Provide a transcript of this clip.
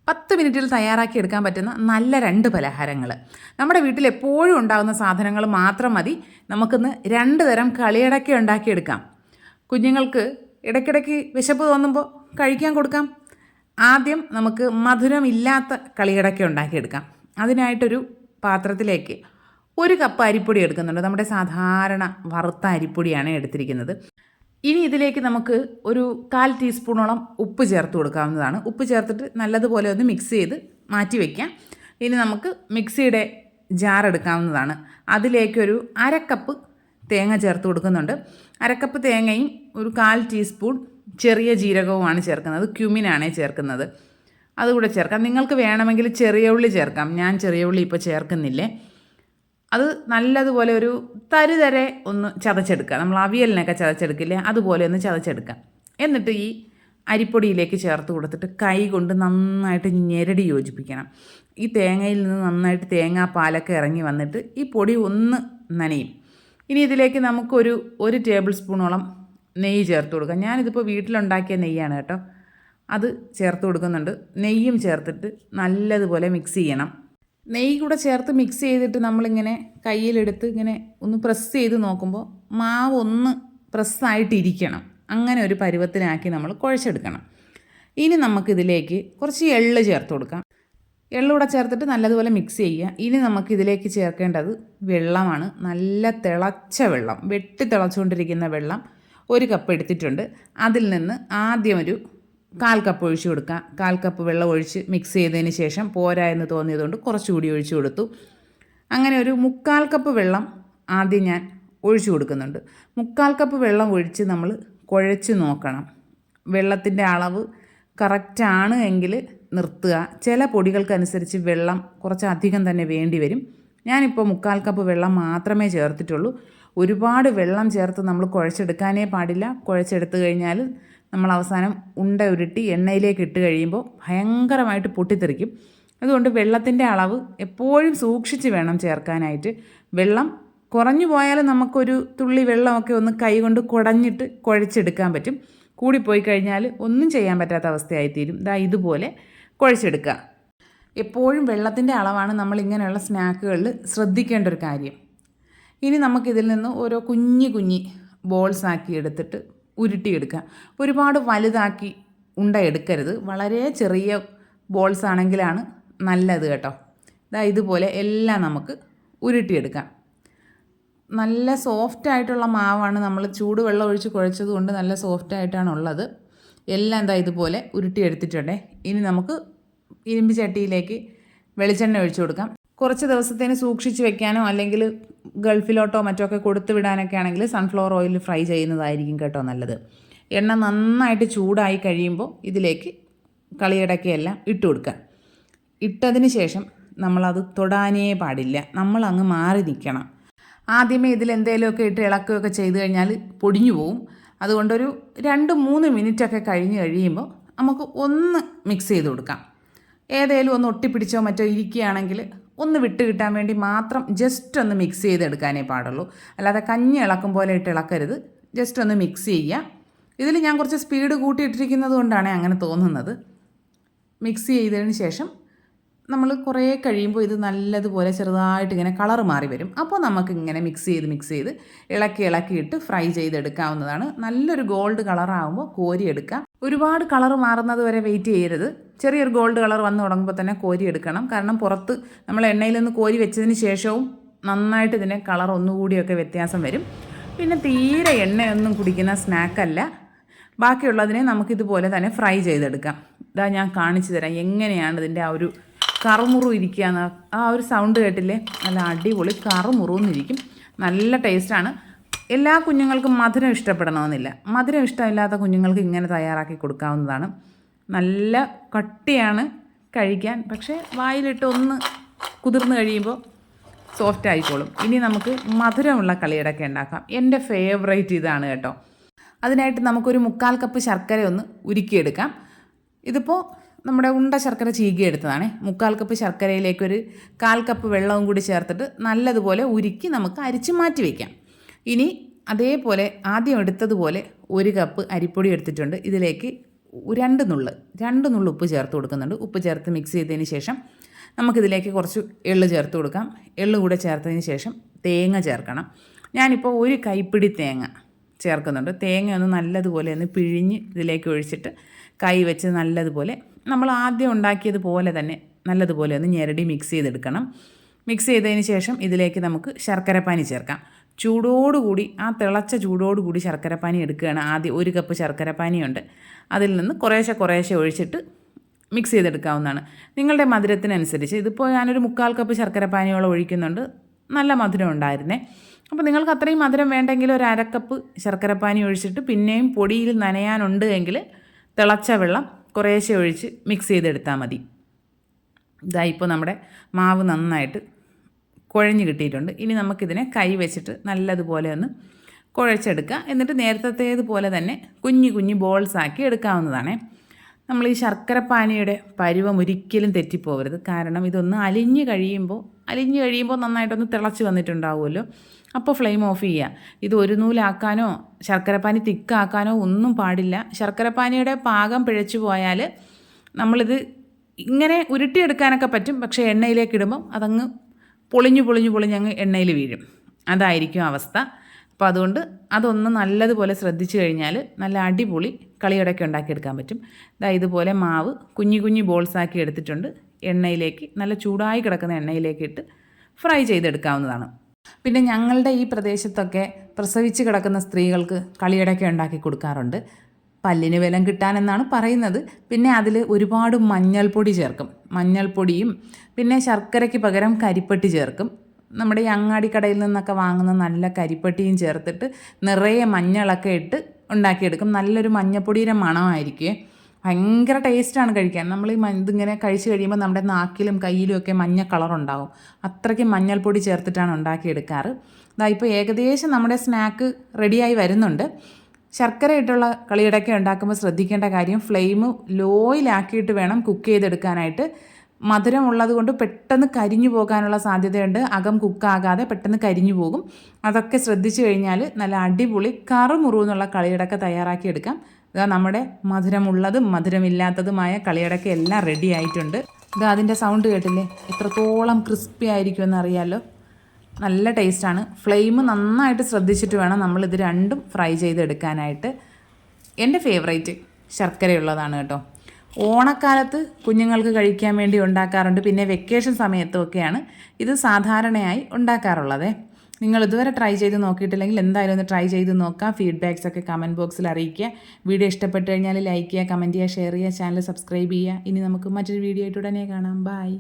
10 മിനിറ്റിൽ തയ്യാറാക്കി എടുക്കാൻ പറ്റുന്ന നല്ല 2 പലഹാരങ്ങൾ. നമ്മുടെ വീട്ടിൽ എപ്പോഴും ഉണ്ടാകുന്ന സാധനങ്ങൾ മാത്രം മതി നമുക്കിന്ന് 2 തരം കളിയടയ്ക്ക ഉണ്ടാക്കിയെടുക്കാം. കുഞ്ഞുങ്ങൾക്ക് ഇടയ്ക്കിടയ്ക്ക് വിശപ്പ് തോന്നുമ്പോൾ കഴിക്കാൻ കൊടുക്കാം. ആദ്യം നമുക്ക് മധുരമില്ലാത്ത കളിയടയ്ക്ക ഉണ്ടാക്കിയെടുക്കാം. അതിനായിട്ടൊരു പാത്രത്തിലേക്ക് 1 കപ്പ് അരിപ്പൊടി എടുക്കുന്നുണ്ട്. നമ്മുടെ സാധാരണ വറുത്ത അരിപ്പൊടിയാണ് എടുത്തിരിക്കുന്നത്. ഇനി ഇതിലേക്ക് നമുക്ക് ഒരു 1/4 ടീസ്പൂണോളം ഉപ്പ് ചേർത്ത് കൊടുക്കാവുന്നതാണ്. ഉപ്പ് ചേർത്തിട്ട് നല്ലതുപോലെ ഒന്ന് മിക്സ് ചെയ്ത് മാറ്റി വയ്ക്കാം. ഇനി നമുക്ക് മിക്സിയുടെ ജാർ എടുക്കാവുന്നതാണ്. അതിലേക്കൊരു 1/2 കപ്പ് തേങ്ങ ചേർത്ത് കൊടുക്കുന്നുണ്ട്. 1/2 കപ്പ് തേങ്ങയും ഒരു 1/4 ടീസ്പൂൺ ചെറിയ ജീരകവുമാണ് ചേർക്കുന്നത്. ക്യുമിനാണ് ചേർക്കുന്നത്. അതുകൂടെ ചേർക്കാം. നിങ്ങൾക്ക് വേണമെങ്കിൽ ചെറിയ ഉള്ളി ചേർക്കാം. ഞാൻ ചെറിയ ഉള്ളി ഇപ്പോൾ ചേർക്കുന്നില്ലേ. അത് നല്ലതുപോലെ ഒരു തരിതരെ ഒന്ന് ചതച്ചെടുക്കുക. നമ്മൾ അവിയലിനൊക്കെ ചതച്ചെടുക്കില്ലേ, അതുപോലെ ഒന്ന് ചതച്ചെടുക്കുക. എന്നിട്ട് ഈ അരിപ്പൊടിയിലേക്ക് ചേർത്ത് കൊടുത്തിട്ട് കൈ കൊണ്ട് നന്നായിട്ട് ഞെരടി യോജിപ്പിക്കണം. ഈ തേങ്ങയിൽ നിന്ന് നന്നായിട്ട് തേങ്ങാപ്പാലൊക്കെ ഇറങ്ങി വന്നിട്ട് ഈ പൊടി ഒന്ന് നനയും. ഇനി ഇതിലേക്ക് നമുക്കൊരു 1 ടേബിൾ സ്പൂണോളം നെയ്യ് ചേർത്ത് കൊടുക്കാം. ഞാനിതിപ്പോൾ വീട്ടിലുണ്ടാക്കിയ നെയ്യാണ് കേട്ടോ. അത് ചേർത്ത് കൊടുക്കുന്നുണ്ട്. നെയ്യും ചേർത്തിട്ട് നല്ലതുപോലെ മിക്സ് ചെയ്യണം. നെയ്യ് കൂടെ ചേർത്ത് മിക്സ് ചെയ്തിട്ട് നമ്മളിങ്ങനെ കയ്യിലെടുത്ത് ഇങ്ങനെ ഒന്ന് പ്രസ് ചെയ്ത് നോക്കുമ്പോൾ മാവ് ഒന്ന് പ്രസ്സായിട്ടിരിക്കണം. അങ്ങനെ ഒരു പരുവത്തിനാക്കി നമ്മൾ കുഴച്ചെടുക്കണം. ഇനി നമുക്കിതിലേക്ക് കുറച്ച് എള്ള് ചേർത്ത് കൊടുക്കാം. എള്ളൂടെ ചേർത്തിട്ട് നല്ലതുപോലെ മിക്സ് ചെയ്യുക. ഇനി നമുക്കിതിലേക്ക് ചേർക്കേണ്ടത് വെള്ളമാണ്. നല്ല തിളച്ച വെള്ളം, വെട്ടി തിളച്ചുകൊണ്ടിരിക്കുന്ന വെള്ളം 1 കപ്പ് എടുത്തിട്ടുണ്ട്. അതിൽ നിന്ന് ആദ്യം ഒരു 1/4 കപ്പ് ഒഴിച്ചു കൊടുക്കുക. 1/4 കപ്പ് വെള്ളം ഒഴിച്ച് മിക്സ് ചെയ്തതിന് ശേഷം പോരാ എന്ന് തോന്നിയതുകൊണ്ട് കുറച്ചുകൂടി ഒഴിച്ചു കൊടുത്തു. അങ്ങനെ ഒരു 1/4 കപ്പ് വെള്ളം ആദ്യം ഞാൻ ഒഴിച്ചു കൊടുക്കുന്നുണ്ട്. 1/4 കപ്പ് വെള്ളം ഒഴിച്ച് നമ്മൾ കുഴച്ച് നോക്കണം. വെള്ളത്തിൻ്റെ അളവ് കറക്റ്റാണ് എങ്കിൽ നിർത്തുക. ചില പൊടികൾക്കനുസരിച്ച് വെള്ളം കുറച്ചധികം തന്നെ വേണ്ടി വരും. ഞാനിപ്പോൾ 1/4 കപ്പ് വെള്ളം മാത്രമേ ചേർത്തിട്ടുള്ളൂ. ഒരുപാട് വെള്ളം ചേർത്ത് നമ്മൾ കുഴച്ചെടുക്കാനേ പാടില്ല. കുഴച്ചെടുത്ത് കഴിഞ്ഞാൽ നമ്മൾ അവസാനം ഉണ്ട ഉരുട്ടി എണ്ണയിലേക്ക് ഇട്ട് കഴിയുമ്പോൾ ഭയങ്കരമായിട്ട് പൊട്ടിത്തെറിക്കും. അതുകൊണ്ട് വെള്ളത്തിൻ്റെ അളവ് എപ്പോഴും സൂക്ഷിച്ച് വേണം ചേർക്കാനായിട്ട്. വെള്ളം കുറഞ്ഞു പോയാൽ നമുക്കൊരു തുള്ളി വെള്ളമൊക്കെ ഒന്ന് കൈകൊണ്ട് കുടഞ്ഞിട്ട് കുഴച്ചെടുക്കാൻ പറ്റും. കൂടിപ്പോയി കഴിഞ്ഞാൽ ഒന്നും ചെയ്യാൻ പറ്റാത്ത അവസ്ഥയായിത്തീരും. ഇതുപോലെ കുഴച്ചെടുക്കുക. എപ്പോഴും വെള്ളത്തിൻ്റെ അളവാണ് നമ്മൾ ഇങ്ങനെയുള്ള സ്നാക്കുകളിൽ ശ്രദ്ധിക്കേണ്ട ഒരു കാര്യം. ഇനി നമുക്കിതിൽ നിന്ന് ഓരോ കുഞ്ഞി ബോൾസാക്കി എടുത്തിട്ട് ഉരുട്ടിയെടുക്കുക. ഒരുപാട് വലുതാക്കി ഉണ്ട എടുക്കരുത്. വളരെ ചെറിയ ബോൾസ് ആണെങ്കിലാണ് നല്ലത് കേട്ടോ. ഇതുപോലെ എല്ലാം നമുക്ക് ഉരുട്ടിയെടുക്കാം. നല്ല സോഫ്റ്റായിട്ടുള്ള മാവാണ്. നമ്മൾ ചൂടുവെള്ളം ഒഴിച്ച് കുഴച്ചത് കൊണ്ട് നല്ല സോഫ്റ്റായിട്ടാണുള്ളത്. എല്ലാം ഇതുപോലെ ഉരുട്ടിയെടുത്തിട്ടുണ്ടേ. ഇനി നമുക്ക് ഇരുമ്പ് ചട്ടിയിലേക്ക് വെളിച്ചെണ്ണ ഒഴിച്ചു കൊടുക്കാം. കുറച്ച് ദിവസത്തേന് സൂക്ഷിച്ച് വെക്കാനോ അല്ലെങ്കിൽ ഗൾഫിലോട്ടോ മറ്റോ ഒക്കെ കൊടുത്തു വിടാനൊക്കെ ആണെങ്കിൽ സൺഫ്ലവർ ഓയിൽ ഫ്രൈ ചെയ്യുന്നതായിരിക്കും കേട്ടോ നല്ലത്. എണ്ണ നന്നായിട്ട് ചൂടായി കഴിയുമ്പോൾ ഇതിലേക്ക് കളിയടക്കയെല്ലാം ഇട്ട് കൊടുക്കുക. ഇട്ടതിന് ശേഷം നമ്മളത് തൊടാനേ പാടില്ല. നമ്മളങ്ങ് മാറി നിൽക്കണം. ആദ്യമേ ഇതിലെന്തെങ്കിലുമൊക്കെ ഇട്ട് ഇളക്കുകയൊക്കെ ചെയ്ത് കഴിഞ്ഞാൽ പൊടിഞ്ഞു പോവും. അതുകൊണ്ടൊരു 2-3 മിനിറ്റൊക്കെ കഴിഞ്ഞ് കഴിയുമ്പോൾ നമുക്ക് ഒന്ന് മിക്സ് ചെയ്ത് കൊടുക്കാം. ഏതെങ്കിലും ഒന്ന് ഒട്ടിപ്പിടിച്ചോ മറ്റോ ഇരിക്കുകയാണെങ്കിൽ ഒന്ന് വിട്ട് കിട്ടാൻ വേണ്ടി മാത്രം ജസ്റ്റ് ഒന്ന് മിക്സ് ചെയ്തെടുക്കാനേ പാടുള്ളൂ. അല്ലാതെ കഞ്ഞി ഇളക്കും പോലെ ഇട്ട് ഇളക്കരുത്. ജസ്റ്റ് ഒന്ന് മിക്സ് ചെയ്യുക. ഇതിൽ ഞാൻ കുറച്ച് സ്പീഡ് കൂട്ടിയിട്ടിരിക്കുന്നത് കൊണ്ടാണ് അങ്ങനെ തോന്നുന്നത്. മിക്സ് ചെയ്തതിന് ശേഷം നമ്മൾ കുറേ കഴിയുമ്പോൾ ഇത് നല്ലതുപോലെ ചെറുതായിട്ട് ഇങ്ങനെ കളർ മാറി വരും. അപ്പോൾ നമുക്കിങ്ങനെ മിക്സ് ചെയ്ത് ഇളക്കിയിട്ട് ഫ്രൈ ചെയ്തെടുക്കാവുന്നതാണ്. നല്ലൊരു ഗോൾഡ് കളറാകുമ്പോൾ കോരിയെടുക്കാം. ഒരുപാട് കളർ മാറുന്നത് വരെ വെയിറ്റ് ചെയ്യരുത്. ചെറിയൊരു ഗോൾഡ് കളർ വന്ന് തുടങ്ങുമ്പോൾ തന്നെ കോരിയെടുക്കണം. കാരണം പുറത്ത് നമ്മൾ എണ്ണയിൽ നിന്ന് കോരി വെച്ചതിന് ശേഷവും നന്നായിട്ട് ഇതിൻ്റെ കളർ ഒന്നുകൂടിയൊക്കെ വ്യത്യാസം വരും. പിന്നെ തീരെ എണ്ണയൊന്നും കുടിക്കുന്ന സ്നാക്കല്ല. ബാക്കിയുള്ളതിനെ നമുക്കിതുപോലെ തന്നെ ഫ്രൈ ചെയ്തെടുക്കാം. ഞാൻ കാണിച്ചു തരാം എങ്ങനെയാണ് ഇതിൻ്റെ ആ ഒരു കറുമുറു ഇരിക്കുകയെന്ന്. ആ ഒരു സൗണ്ട് കേട്ടില്ലേ? നല്ല അടിപൊളി കറുമുറുന്നിരിക്കും. നല്ല ടേസ്റ്റാണ്. എല്ലാ കുഞ്ഞുങ്ങൾക്കും മധുരം ഇഷ്ടപ്പെടണമെന്നില്ല. മധുരം ഇഷ്ടമില്ലാത്ത കുഞ്ഞുങ്ങൾക്ക് ഇങ്ങനെ തയ്യാറാക്കി കൊടുക്കാവുന്നതാണ്. നല്ല കട്ടിയാണ് കഴിക്കാൻ. പക്ഷേ വായിലിട്ട് ഒന്ന് കുതിർന്ന് കഴിയുമ്പോൾ സോഫ്റ്റ് ആയിക്കോളും. ഇനി നമുക്ക് മധുരമുള്ള കളിയടക്ക ഉണ്ടാക്കാം. എൻ്റെ ഫേവറേറ്റ് ഇതാണ് കേട്ടോ. അതിനായിട്ട് നമുക്കൊരു 1/4 കപ്പ് ശർക്കര ഒന്ന് ഉരുക്കിയെടുക്കാം. ഇതിപ്പോൾ നമ്മുടെ ഉണ്ട ശർക്കര ചീകിയെടുത്തതാണ്. 1/4 കപ്പ് ശർക്കരയിലേക്കൊരു 1/4 കപ്പ് വെള്ളവും കൂടി ചേർത്തിട്ട് നല്ലതുപോലെ ഉരുക്കി നമുക്ക് അരിച്ച് മാറ്റി വയ്ക്കാം. ഇനി അതേപോലെ ആദ്യം എടുത്തതുപോലെ 1 കപ്പ് അരിപ്പൊടി എടുത്തിട്ടുണ്ട്. ഇതിലേക്ക് രണ്ട് നുള്ള് ഉപ്പ് ചേർത്ത് കൊടുക്കുന്നുണ്ട്. ഉപ്പ് ചേർത്ത് മിക്സ് ചെയ്തതിന് ശേഷം നമുക്കിതിലേക്ക് കുറച്ച് എള്ള് ചേർത്ത് കൊടുക്കാം. എള്ള് കൂടെ ചേർത്തതിന് ശേഷം തേങ്ങ ചേർക്കണം. ഞാനിപ്പോൾ ഒരു കൈപ്പിടി തേങ്ങ ചേർക്കുന്നുണ്ട്. തേങ്ങ ഒന്ന് നല്ലതുപോലെ ഒന്ന് പിഴിഞ്ഞ് ഇതിലേക്ക് ഒഴിച്ചിട്ട് കൈ വെച്ച് നല്ലതുപോലെ നമ്മൾ ആദ്യം ഉണ്ടാക്കിയതുപോലെ തന്നെ നല്ലതുപോലെ ഒന്ന് ഞെരടി മിക്സ് ചെയ്തെടുക്കണം. മിക്സ് ചെയ്തതിന് ശേഷം ഇതിലേക്ക് നമുക്ക് ശർക്കരപ്പാനി ചേർക്കാം. ചൂടോടുകൂടി ആ തിളച്ച ചൂടോടുകൂടി ശർക്കരപ്പാനി എടുക്കുകയാണ്. ആദ്യം 1 കപ്പ് ശർക്കരപ്പാനിയുണ്ട്, അതിൽ നിന്ന് കുറേശ്ശെ ഒഴിച്ചിട്ട് മിക്സ് ചെയ്തെടുക്കാവുന്നതാണ്. നിങ്ങളുടെ മധുരത്തിനനുസരിച്ച് ഇതിപ്പോൾ ഞാനൊരു 3/4 കപ്പ് ശർക്കരപ്പാനിയോളം ഒഴിക്കുന്നുണ്ട്. നല്ല മധുരം ഉണ്ടായിരുന്നേ. അപ്പോൾ നിങ്ങൾക്ക് അത്രയും മധുരം വേണ്ടെങ്കിൽ ഒരു 1/2 കപ്പ് ശർക്കരപ്പാനി ഒഴിച്ചിട്ട് പിന്നെയും പൊടിയിൽ നനയാനുണ്ട് എങ്കിൽ തിളച്ച വെള്ളം കുറേശ്ശെ ഒഴിച്ച് മിക്സ് ചെയ്തെടുത്താൽ മതി. ഇപ്പോൾ നമ്മുടെ മാവ് നന്നായിട്ട് കുഴഞ്ഞ് കിട്ടിയിട്ടുണ്ട്. ഇനി നമുക്കിതിനെ കൈ വെച്ചിട്ട് നല്ലതുപോലെ ഒന്ന് കുഴച്ചെടുക്കുക. എന്നിട്ട് നേരത്തേതുപോലെ തന്നെ കുഞ്ഞു ബോൾസാക്കി എടുക്കാവുന്നതാണ്. നമ്മൾ ഈ ശർക്കരപ്പാനിയുടെ പരുവം ഒരിക്കലും തെറ്റിപ്പോകരുത്. കാരണം ഇതൊന്ന് അലിഞ്ഞ് കഴിയുമ്പോൾ നന്നായിട്ടൊന്ന് തിളച്ച് വന്നിട്ടുണ്ടാവുമല്ലോ. അപ്പോൾ ഫ്ലെയിം ഓഫ് ചെയ്യുക. ഇത് ഒരു നൂലാക്കാനോ ശർക്കരപ്പാനി തിക്കാക്കാനോ ഒന്നും പാടില്ല. ശർക്കരപ്പാനിയുടെ പാകം പിഴച്ചു പോയാൽ നമ്മളിത് ഇങ്ങനെ ഉരുട്ടിയെടുക്കാനൊക്കെ പറ്റും, പക്ഷേ എണ്ണയിലേക്ക് ഇടുമ്പം അതങ്ങ് പൊളിഞ്ഞങ്ങ് എണ്ണയിൽ വീഴും. അതായിരിക്കും അവസ്ഥ. അപ്പോൾ അതുകൊണ്ട് അതൊന്ന് നല്ലതുപോലെ ശ്രദ്ധിച്ചു കഴിഞ്ഞാൽ നല്ല അടിപൊളി കളിയടയ്ക്ക ഉണ്ടാക്കിയെടുക്കാൻ പറ്റും. ഇതുപോലെ മാവ് കുഞ്ഞു ബോൾസാക്കി എടുത്തിട്ടുണ്ട്. എണ്ണയിലേക്ക് നല്ല ചൂടായി കിടക്കുന്ന എണ്ണയിലേക്ക് ഇട്ട് ഫ്രൈ ചെയ്തെടുക്കാവുന്നതാണ്. പിന്നെ ഞങ്ങളുടെ ഈ പ്രദേശത്തൊക്കെ പ്രസവിച്ച് കിടക്കുന്ന സ്ത്രീകൾക്ക് കളിയടയ്ക്ക ഉണ്ടാക്കി കൊടുക്കാറുണ്ട്. പല്ലിന് ബലം കിട്ടാനെന്നാണ് പറയുന്നത്. പിന്നെ അതിൽ ഒരുപാട് മഞ്ഞൾപ്പൊടി ചേർക്കും. മഞ്ഞൾപ്പൊടിയും പിന്നെ ശർക്കരയ്ക്ക് പകരം കരിപ്പട്ടി ചേർക്കും. നമ്മുടെ ഈ അങ്ങാടിക്കടയിൽ നിന്നൊക്കെ വാങ്ങുന്ന നല്ല കരിപ്പട്ടിയും ചേർത്തിട്ട് നിറയെ മഞ്ഞളൊക്കെ ഇട്ട് ഉണ്ടാക്കിയെടുക്കും. നല്ലൊരു മഞ്ഞപ്പൊടിയുടെ മണമായിരിക്കും. ഭയങ്കര ടേസ്റ്റാണ് കഴിക്കാൻ. നമ്മൾ ഈ ഇതിങ്ങനെ കഴിച്ച് കഴിയുമ്പോൾ നമ്മുടെ നാക്കിലും കയ്യിലും ഒക്കെ മഞ്ഞ കളറുണ്ടാവും. അത്രയ്ക്ക് മഞ്ഞൾപ്പൊടി ചേർത്തിട്ടാണ് ഉണ്ടാക്കിയെടുക്കാറ്. ഇപ്പോൾ ഏകദേശം നമ്മുടെ സ്നാക്ക് റെഡിയായി വരുന്നുണ്ട്. ശർക്കര ഇട്ടുള്ള കളിയടയ്ക്ക ഉണ്ടാക്കുമ്പോൾ ശ്രദ്ധിക്കേണ്ട കാര്യം ഫ്ലെയിം ലോയിലാക്കിയിട്ട് വേണം കുക്ക് ചെയ്തെടുക്കാനായിട്ട്. മധുരം ഉള്ളതുകൊണ്ട് പെട്ടെന്ന് കരിഞ്ഞു പോകാനുള്ള സാധ്യതയുണ്ട്. അകം കുക്കാകാതെ പെട്ടെന്ന് കരിഞ്ഞു പോകും. അതൊക്കെ ശ്രദ്ധിച്ചു കഴിഞ്ഞാൽ നല്ല അടിപൊളി കറുമുറുന്നുള്ള കളിയടക്ക തയ്യാറാക്കിയെടുക്കാം. നമ്മുടെ മധുരമുള്ളതും മധുരമില്ലാത്തതുമായ കളിയടക്ക എല്ലാം റെഡി ആയിട്ടുണ്ട്. അതിൻ്റെ സൗണ്ട് കേട്ടില്ലേ, എത്രത്തോളം ക്രിസ്പി ആയിരിക്കുമെന്ന് അറിയാമല്ലോ. നല്ല ടേസ്റ്റാണ്. ഫ്ലെയിം നന്നായിട്ട് ശ്രദ്ധിച്ചിട്ട് വേണം നമ്മളിത് രണ്ടും ഫ്രൈ ചെയ്തെടുക്കാനായിട്ട്. എൻ്റെ ഫേവറേറ്റ് ശർക്കരയുള്ളതാണ് കേട്ടോ. ഓണക്കാലത്ത് കുഞ്ഞുങ്ങൾക്ക് കഴിക്കാൻ വേണ്ടി ഉണ്ടാക്കാറുണ്ട്. പിന്നെ വെക്കേഷൻ സമയത്തൊക്കെയാണ് ഇത് സാധാരണയായി ഉണ്ടാക്കാറുള്ളത്. നിങ്ങൾ ഇതുവരെ ട്രൈ ചെയ്ത് നോക്കിയിട്ടില്ലെങ്കിൽ എന്തായാലും ഒന്ന് ട്രൈ ചെയ്ത് നോക്കുക. ഫീഡ്ബാക്സ് ഒക്കെ കമൻറ്റ് ബോക്സിൽ അറിയിക്കുക. വീഡിയോ ഇഷ്ടപ്പെട്ട് കഴിഞ്ഞാൽ ലൈക്ക് ചെയ്യുക, കമൻറ്റ് ചെയ്യുക, ഷെയർ ചെയ്യുക, ചാനൽ സബ്സ്ക്രൈബ് ചെയ്യുക. ഇനി നമുക്ക് മറ്റൊരു വീഡിയോ ആയിട്ട് ഉടനെ കാണാം. ബൈ.